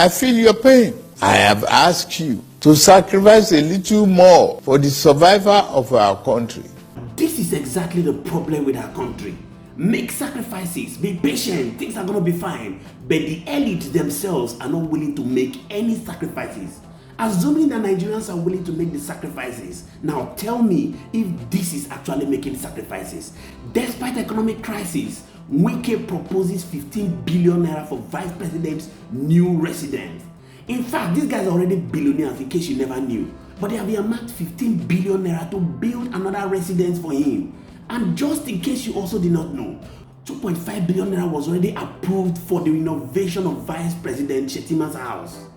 I feel your pain. I have asked you to sacrifice a little more for the survival of our country. This is exactly the problem with our country. Make sacrifices, be patient, things are going to be fine. But the elites themselves are not willing to make any sacrifices. Assuming that Nigerians are willing to make the sacrifices, now tell me if this is actually making sacrifices. Despite economic crisis, Wike proposes 15 billion naira for vice president's new residence. In fact, these guys are already billionaires, in case you never knew. But they have earmarked 15 billion naira to build another residence for him. And just in case you also did not know, 2.5 billion naira was already approved for the renovation of Vice President Shetima's house.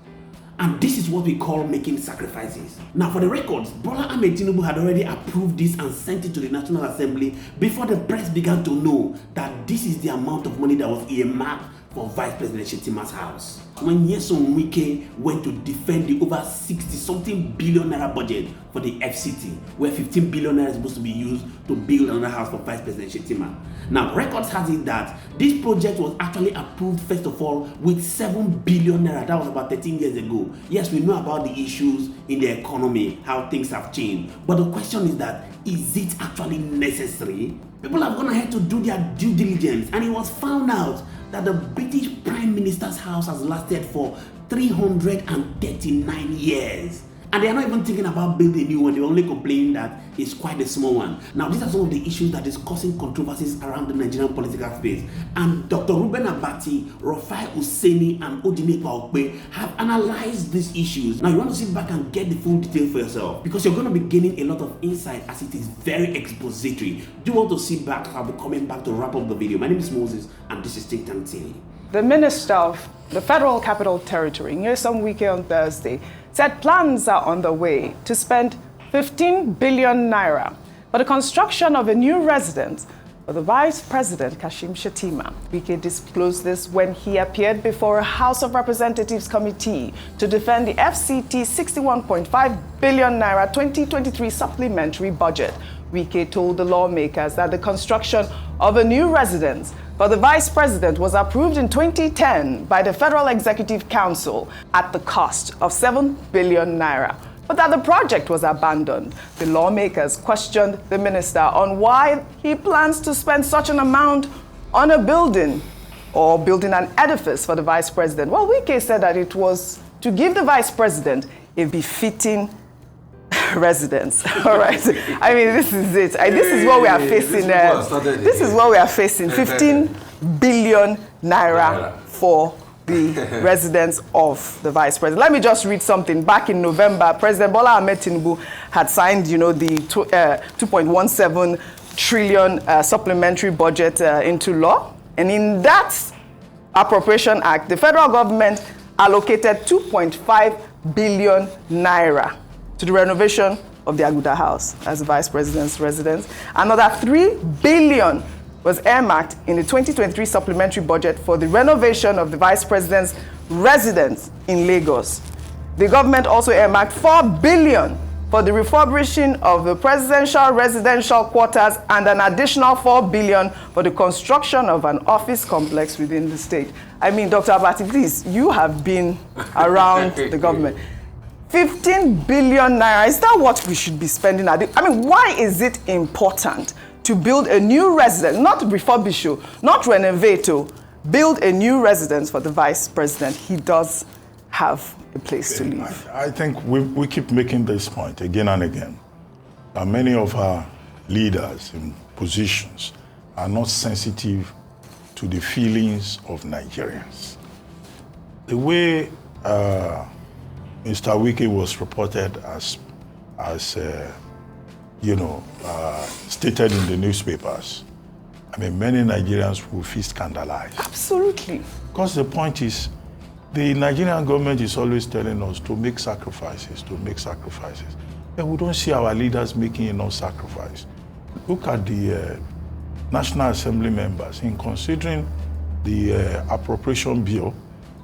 And this is what we call making sacrifices. Now, for the records, Bola Ahmed Tinubu had already approved this and sent it to the National Assembly before the press began to know that this is the amount of money that was earmarked for Vice President Shetima's house. When Nyesom Wike went to defend the over 60-something billion naira budget for the FCT, where 15 billion naira is supposed to be used to build another house for Vice President Shetima. Now, records has it that this project was actually approved, first of all, with 7 billion naira. That was about 13 years ago. Yes, we know about the issues in the economy, how things have changed. But the question is that, is it actually necessary? People have gone ahead to do their due diligence, and it was found out that the British Prime Minister's house has lasted for 339 years. And they are not even thinking about building a new one. They're only complaining that it's quite a small one. Now, these are some of the issues that is causing controversies around the Nigerian political space. And Dr. Reuben Abati, Rufai, Useni, and Okpe have analyzed these issues. Now, you want to sit back and get the full detail for yourself, because you're going to be gaining a lot of insight as it is very expository. Do you want to sit back? I'll be coming back to wrap up the video. My name is Moses, and this is Think Tank TV. The Minister of the Federal Capital Territory, Nyesom Wike, on Thursday, said plans are on the way to spend 15 billion naira for the construction of a new residence for the Vice President Kashim Shetima. Wike disclosed this when he appeared before a House of Representatives committee to defend the FCT 61.5 billion naira 2023 supplementary budget. Wike told the lawmakers that the construction of a new residence for the Vice President was approved in 2010 by the Federal Executive Council at the cost of 7 billion naira, but that the project was abandoned. The lawmakers questioned the minister on why he plans to spend such an amount on a building or building an edifice for the Vice President. Well, Wike said that it was to give the Vice President a befitting residence. All right. I mean, this is it. This is what we are facing. This is what we are facing. 15 billion naira for the residence of the Vice President. Let me just read something. Back in November, President Bola Ahmed Tinubu had signed, the 2.17 trillion supplementary budget into law. And in that Appropriation Act, the federal government allocated 2.5 billion naira to the renovation of the Aguda House as the Vice President's residence. Another 3 billion was earmarked in the 2023 supplementary budget for the renovation of the Vice President's residence in Lagos. The government also earmarked 4 billion for the refurbishing of the presidential residential quarters and an additional 4 billion for the construction of an office complex within the state. I mean, Dr. Abati, please, you have been around the government. 15 billion naira, is that what we should be spending? I mean, why is it important to build a new residence, not refurbish, not renovate, build a new residence for the Vice President? He does have a place to live. I think we keep making this point again and again, that many of our leaders in positions are not sensitive to the feelings of Nigerians. The way Mr. Wike was reported as stated in the newspapers, I mean, many Nigerians will feel scandalized. Absolutely. Because the point is, the Nigerian government is always telling us to make sacrifices, But we don't see our leaders making enough sacrifice. Look at the National Assembly members in considering the appropriation bill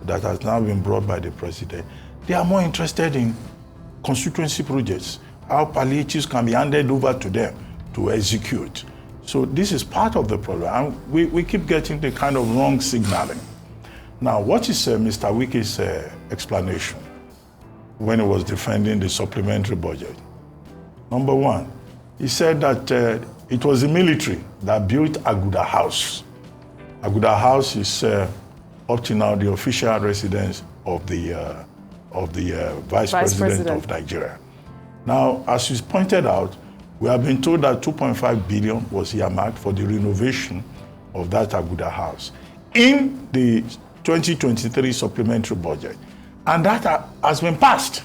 that has now been brought by the president. They are more interested in constituency projects, how palliatives can be handed over to them to execute. So this is part of the problem. And we keep getting the kind of wrong signaling Now, what is Mr. Wike's explanation when he was defending the supplementary budget? Number one, he said that it was the military that built Aguda House. Aguda House is up to now the official residence of the Vice President of Nigeria. Now, as you pointed out, we have been told that 2.5 billion was earmarked for the renovation of that Aguda House in the 2023 supplementary budget. And that has been passed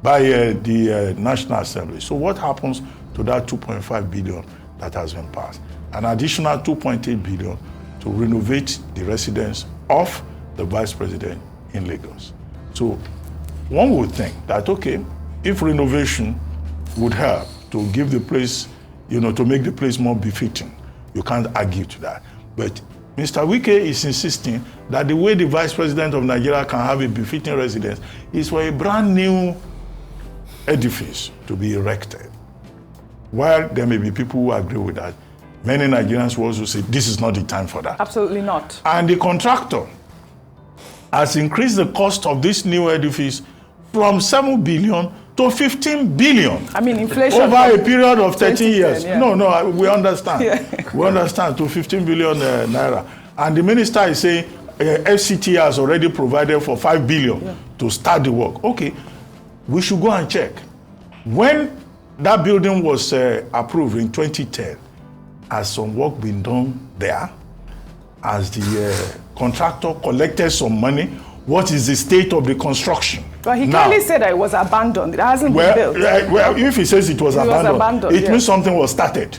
by the National Assembly. So what happens to that 2.5 billion that has been passed? An additional 2.8 billion to renovate the residence of the Vice President in Lagos. So one would think that, okay, if renovation would help to give the place, to make the place more befitting, you can't argue to that. But Mr. Wike is insisting that the way the Vice President of Nigeria can have a befitting residence is for a brand new edifice to be erected. While there may be people who agree with that, many Nigerians will also say this is not the time for that. Absolutely not. And the contractor has increased the cost of this new edifice from 7 billion to 15 billion. I mean, inflation. Over a period of 13 years. Yeah. No, we understand. Yeah. We understand, to 15 billion naira. And the minister is saying FCT has already provided for 5 billion to start the work. Okay, we should go and check. When that building was approved in 2010, has some work been done there? Has the contractor collected some money? What is the state of the construction? Well, he clearly said that it was abandoned. It hasn't been built. Well, if he says it was abandoned, it means something was started.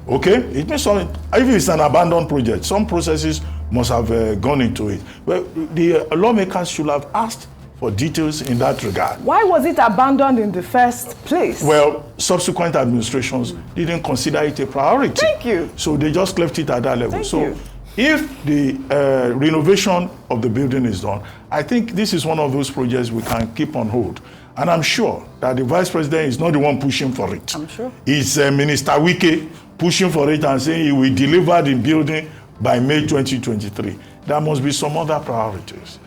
Okay? It means something. If it's an abandoned project, some processes must have gone into it. Well, the lawmakers should have asked for details in that regard. Why was it abandoned in the first place? Well, subsequent administrations didn't consider it a priority. Thank you. So they just left it at that level. Thank you. If the renovation of the building is done, I think this is one of those projects we can keep on hold. And I'm sure that the Vice President is not the one pushing for it. I'm sure. It's Minister Wike pushing for it and saying he will deliver the building by May 2023. There must be some other priorities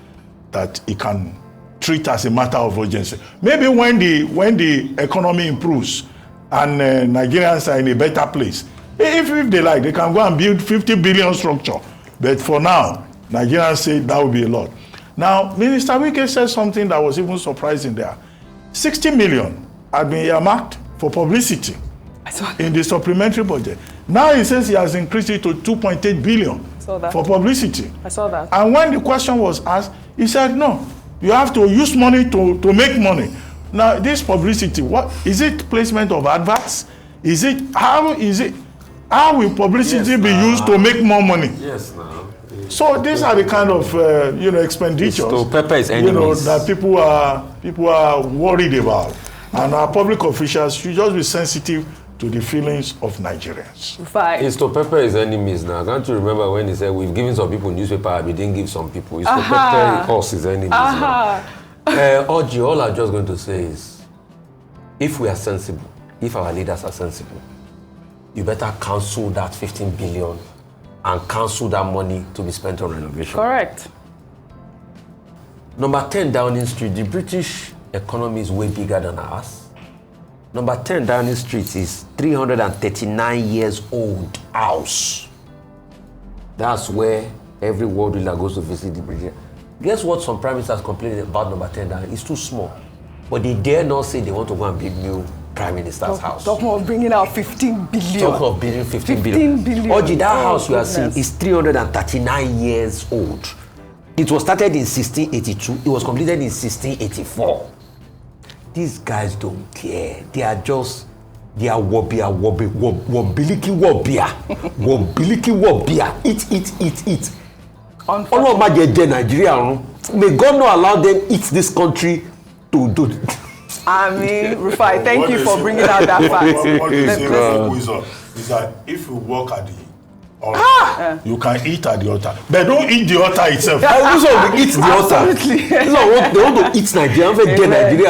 that he can treat as a matter of urgency. Maybe when the economy improves and Nigerians are in a better place, if they like, they can go and build 50 billion structure. But for now, Nigerians say that would be a lot. Now, Minister Wike said something that was even surprising there. 60 million had been earmarked for publicity in the supplementary budget. Now he says he has increased it to 2.8 billion for publicity. I saw that. And when the question was asked, he said, no, you have to use money to make money. Now, this publicity, what is it? Placement of adverts? How will publicity be used to make more money? Yes, now. So these are the kind of expenditures that people are worried about, and our public officials should just be sensitive to the feelings of Nigerians. Rufai. It's to pepper his enemies now. Can't you remember when he said we've given some people newspaper, we didn't give some people? It's to pepper us his enemies now. Ojah, all I'm just going to say is, if we are sensible, if our leaders are sensible, you better cancel that 15 billion and cancel that money to be spent on renovation. Correct. Number 10 Downing Street, the British economy is way bigger than ours. Number 10 Downing Street is 339 years old house. That's where every world leader goes to visit the British. Guess what some prime ministers complaining about number 10 Downing? It's too small. But they dare not say they want to go and build new Prime Minister's house. Talking of bringing out 15 billion. Talking of building 15 billion. Ojah, that house you are seeing is 339 years old. It was started in 1682. It was completed in 1684. These guys don't care. They are wobiliki wobia. Eat. Nigeria. May God not allow them eat this country to do it. I mean, Rufai, thank you for bringing out that fact. What is that if you work at the altar, you can eat at the altar. But don't eat the altar itself. This one will eat the altar. This one they want to eat Nigeria.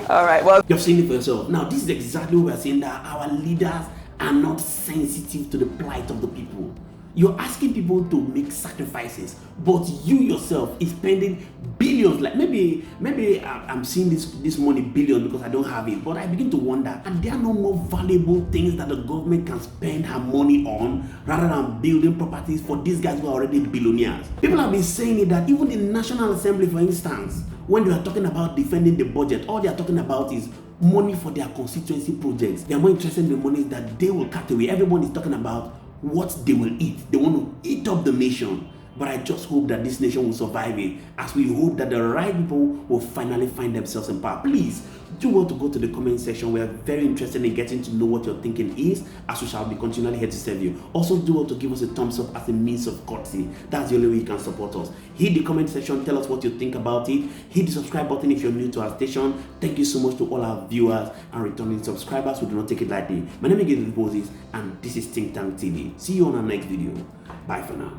All right, well. You've seen it for yourself. Now, this is exactly what we're saying, that our leaders are not sensitive to the plight of the people. You're asking people to make sacrifices, but you yourself is spending billions. Like maybe I'm seeing this money billion because I don't have it, but I begin to wonder, are there no more valuable things that the government can spend her money on rather than building properties for these guys who are already billionaires? People have been saying it that even the National Assembly, for instance, when they are talking about defending the budget, all they are talking about is money for their constituency projects. They are more interested in the money that they will cut away. Everyone is talking about what they will eat. They want to eat up the nation. But I just hope that this nation will survive it, as we hope that the right people will finally find themselves in power. Please do well to go to the comment section. We are very interested in getting to know what your thinking is, as we shall be continually here to serve you. Also do well to give us a thumbs up as a means of courtesy. That's the only way you can support us. Hit the comment section, tell us what you think about it. Hit the subscribe button if you're new to our station. Thank you so much to all our viewers and returning subscribers who do not take it lightly. My name is Moses and this is Think Tank TV. See you on our next video. Bye for now.